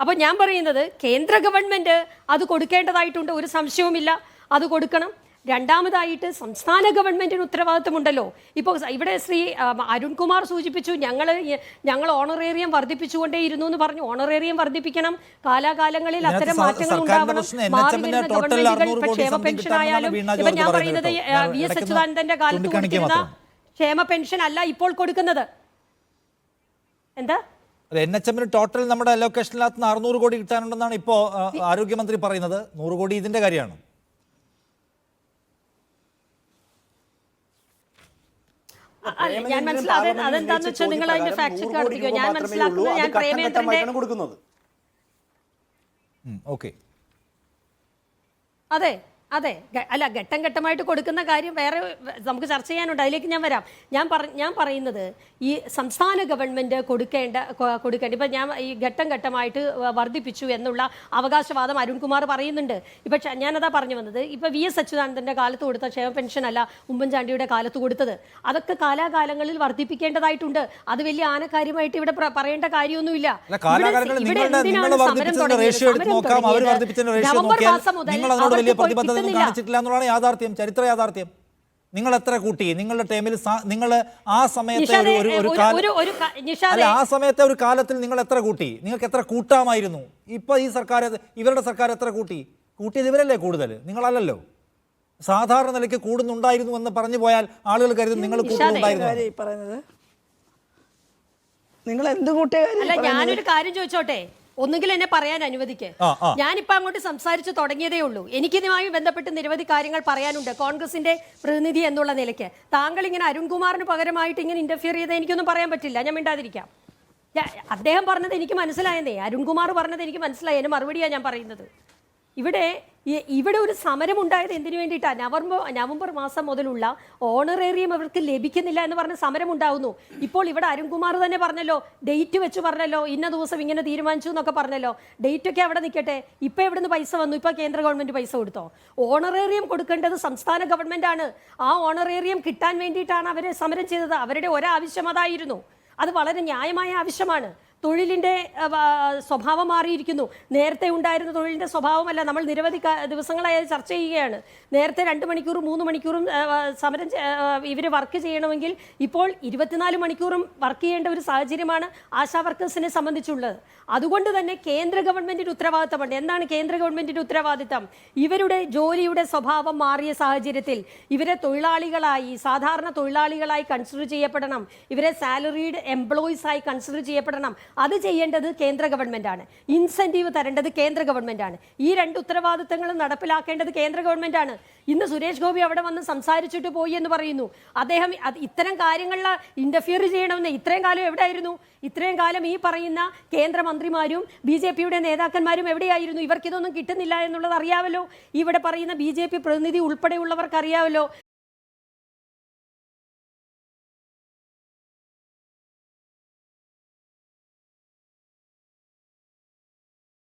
അപ്പോൾ ഞാൻ പറയുന്നത് കേന്ദ്ര ഗവൺമെന്റ് അത് കൊടുക്കേണ്ടതായിട്ടുണ്ട്, ഒരു സംശയവുമില്ല, അത് കൊടുക്കണം. രണ്ടാമതായിട്ട് സംസ്ഥാന ഗവൺമെന്റിന് ഉത്തരവാദിത്തമുണ്ടല്ലോ. ഇപ്പോൾ ഇവിടെ ശ്രീ അരുൺകുമാർ സൂചിപ്പിച്ചു, ഞങ്ങൾ ഓണറേറിയം വർദ്ധിപ്പിച്ചുകൊണ്ടേയിരുന്നു എന്ന് പറഞ്ഞു. ഓണറേറിയം വർദ്ധിപ്പിക്കണം, കാലാകാലങ്ങളിൽ അത്തരം മാറ്റങ്ങൾ ഉണ്ടാവണം. മാറി വരുന്ന ഗവൺമെന്റുകൾ ഇപ്പൊ ക്ഷേമ പെൻഷൻ ആയാലും ഇപ്പൊ ഞാൻ പറയുന്നത് വി എസ് അച്യുതാനന്ദന്റെ കാലത്ത് കൊടുത്തിരുന്ന ക്ഷേമ പെൻഷൻ അല്ല ഇപ്പോൾ കൊടുക്കുന്നത്. എന്താ NHM ടോട്ടൽ നമ്മുടെ അലോക്കേഷനിനകത്ത് 600 കോടി കിട്ടാനുണ്ടെന്നാണ് ഇപ്പോ ആരോഗ്യമന്ത്രി പറയുന്നത്. 100 കോടി ഇതിന്റെ കാര്യമാണ്. ഞാൻ മനസ്സിലാക്കുന്നത് അതെന്താന്ന് വെച്ചാൽ നിങ്ങൾ അതിന്റെ ഫാക്ട് ചെക്ക് നടത്തിക്കോ. ഞാൻ മനസ്സിലാക്കുന്നത് ഞാൻ പ്രേമേന്ദ്രന്റെ കൊടുക്കുന്നത്. അതെ അതെ അല്ല, ഘട്ടം ഘട്ടമായിട്ട് കൊടുക്കുന്ന കാര്യം വേറെ നമുക്ക് ചർച്ച ചെയ്യാനുണ്ട്, അതിലേക്ക് ഞാൻ വരാം. ഞാൻ പറയുന്നത് ഈ സംസ്ഥാന ഗവൺമെന്റ് കൊടുക്കേണ്ട ഇപ്പം ഞാൻ ഈ ഘട്ടം ഘട്ടമായിട്ട് വർദ്ധിപ്പിച്ചു എന്നുള്ള അവകാശവാദം അരുൺകുമാർ പറയുന്നുണ്ട്. ഇപ്പം ഞാനതാ പറഞ്ഞു വന്നത്, ഇപ്പം വി എസ് അച്യുതാനന്ദന്റെ കാലത്ത് കൊടുത്ത ക്ഷേമ പെൻഷൻ അല്ല ഉമ്മൻചാണ്ടിയുടെ കാലത്ത് കൊടുത്തത്. അതൊക്കെ കാലാകാലങ്ങളിൽ വർദ്ധിപ്പിക്കേണ്ടതായിട്ടുണ്ട്. അത് വലിയ ആനക്കാര്യമായിട്ട് ഇവിടെ പറയേണ്ട കാര്യമൊന്നുമില്ല. നവംബർ മാസം മുതൽ കാണിച്ചിട്ടില്ല എന്നുള്ളതാണ് യാഥാർത്ഥ്യം, ചരിത്ര യാഥാർത്ഥ്യം. നിങ്ങൾ എത്ര കൂട്ടി നിങ്ങളുടെ ടൈമിൽ? നിങ്ങൾ ആ സമയത്തെ ആ സമയത്തെ ഒരു കാലത്തിൽ നിങ്ങൾ എത്ര കൂട്ടി? നിങ്ങൾക്ക് എത്ര കൂട്ടാമായിരുന്നു? ഇപ്പൊ ഈ സർക്കാർ, ഇവരുടെ സർക്കാർ എത്ര കൂട്ടിയത് ഇവരല്ലേ കൂടുതൽ, നിങ്ങളല്ലല്ലോ. സാധാരണ നിലയ്ക്ക് കൂടുന്നുണ്ടായിരുന്നു എന്ന് പറഞ്ഞു പോയാൽ ആളുകൾ കരുതും നിങ്ങൾ കൂടുന്നുണ്ടായിരുന്നു. നിങ്ങൾ എന്ത് കൂട്ടിയ? ഞാനൊരു കാര്യം ചോദിച്ചോട്ടെ, ഒന്നുകിൽ എന്നെ പറയാൻ അനുവദിക്ക്. ഞാനിപ്പോ അങ്ങോട്ട് സംസാരിച്ചു തുടങ്ങിയതേ ഉള്ളൂ. എനിക്കിതുമായി ബന്ധപ്പെട്ട് നിരവധി കാര്യങ്ങൾ പറയാനുണ്ട് കോൺഗ്രസിന്റെ പ്രതിനിധി എന്നുള്ള നിലയ്ക്ക്. താങ്കൾ ഇങ്ങനെ അരുൺകുമാറിന് പകരമായിട്ട് ഇങ്ങനെ ഇന്റർഫിയർ ചെയ്ത് എനിക്കൊന്നും പറയാൻ പറ്റില്ല. ഞാൻ മിണ്ടാതിരിക്കാം. അദ്ദേഹം പറഞ്ഞത് എനിക്ക് മനസ്സിലായെന്നേ, അരുൺകുമാർ പറഞ്ഞത് എനിക്ക് മനസ്സിലായി. അതിന് മറുപടിയാണ് ഞാൻ പറയുന്നത്. ഇവിടെ ഒരു സമരം ഉണ്ടായത് എന്തിനു വേണ്ടിയിട്ടാണ്? നവംബർ മാസം മുതലുള്ള ഓണറേറിയം അവർക്ക് ലഭിക്കുന്നില്ല എന്ന് പറഞ്ഞ് സമരം ഉണ്ടാവുന്നു. ഇപ്പോൾ ഇവിടെ അരുൺകുമാർ തന്നെ പറഞ്ഞല്ലോ, ഡേറ്റ് വെച്ച് പറഞ്ഞല്ലോ, ഇന്ന ദിവസം ഇങ്ങനെ തീരുമാനിച്ചു എന്നൊക്കെ പറഞ്ഞല്ലോ. ഡേറ്റ് ഒക്കെ അവിടെ നിൽക്കട്ടെ, ഇപ്പം എവിടുന്ന് പൈസ വന്നു? ഇപ്പം കേന്ദ്ര ഗവൺമെന്റ് പൈസ കൊടുത്തോ? ഓണറേറിയം കൊടുക്കേണ്ടത് സംസ്ഥാന ഗവൺമെന്റ് ആണ്. ആ ഓണറേറിയം കിട്ടാൻ വേണ്ടിയിട്ടാണ് അവർ സമരം ചെയ്തത്. അവരുടെ ഒരാവശ്യം അതായിരുന്നു. അത് വളരെ ന്യായമായ ആവശ്യമാണ്. തൊഴിലിൻ്റെ സ്വഭാവം മാറിയിരിക്കുന്നു. നേരത്തെ ഉണ്ടായിരുന്ന തൊഴിലിൻ്റെ സ്വഭാവമല്ല. നമ്മൾ നിരവധി ദിവസങ്ങളായി ചർച്ച ചെയ്യുകയാണ്. നേരത്തെ 2 മണിക്കൂറും 3 മണിക്കൂറും സമരം ഇവർ വർക്ക് ചെയ്യണമെങ്കിൽ ഇപ്പോൾ 24 മണിക്കൂറും വർക്ക് ചെയ്യേണ്ട ഒരു സാഹചര്യമാണ് ആശാ വർക്കേഴ്സിനെ സംബന്ധിച്ചുള്ളത്. അതുകൊണ്ട് തന്നെ കേന്ദ്ര ഗവൺമെന്റിന്റെ ഉത്തരവാദിത്തമുണ്ട്. എന്താണ് കേന്ദ്ര ഗവൺമെന്റിന്റെ ഉത്തരവാദിത്തം? ഇവരുടെ ജോലിയുടെ സ്വഭാവം മാറിയ സാഹചര്യത്തിൽ ഇവരെ തൊഴിലാളികളായി, സാധാരണ തൊഴിലാളികളായി കൺസിഡർ ചെയ്യപ്പെടണം. ഇവരെ സാലറീഡ് എംപ്ലോയീസ് ആയി കൺസിഡർ ചെയ്യപ്പെടണം. അത് ചെയ്യേണ്ടത് കേന്ദ്ര ഗവൺമെന്റ് ആണ്. ഇൻസെന്റീവ് തരേണ്ടത് കേന്ദ്ര ഗവൺമെന്റ് ആണ്. ഈ 2 ഉത്തരവാദിത്തങ്ങളും നടപ്പിലാക്കേണ്ടത് കേന്ദ്ര ഗവൺമെന്റ് ആണ്. ഇന്ന് സുരേഷ് ഗോപി അവിടെ വന്ന് സംസാരിച്ചിട്ട് പോയി എന്ന് പറയുന്നു. അദ്ദേഹം ഇത്തരം കാര്യങ്ങളിൽ ഇന്റർഫിയർ ചെയ്യണമെന്ന് ഇത്രയും കാലം എവിടെയായിരുന്നു? ഇത്രയും കാലം ഈ പറയുന്ന കേന്ദ്രമന്ത്രിമാരും BJPയുടെ നേതാക്കന്മാരും എവിടെയായിരുന്നു? ഇവർക്കിതൊന്നും കിട്ടുന്നില്ല എന്നുള്ളത് അറിയാമല്ലോ. ഇവിടെ പറയുന്ന BJP പ്രതിനിധി ഉൾപ്പെടെയുള്ളവർക്ക് അറിയാമല്ലോ.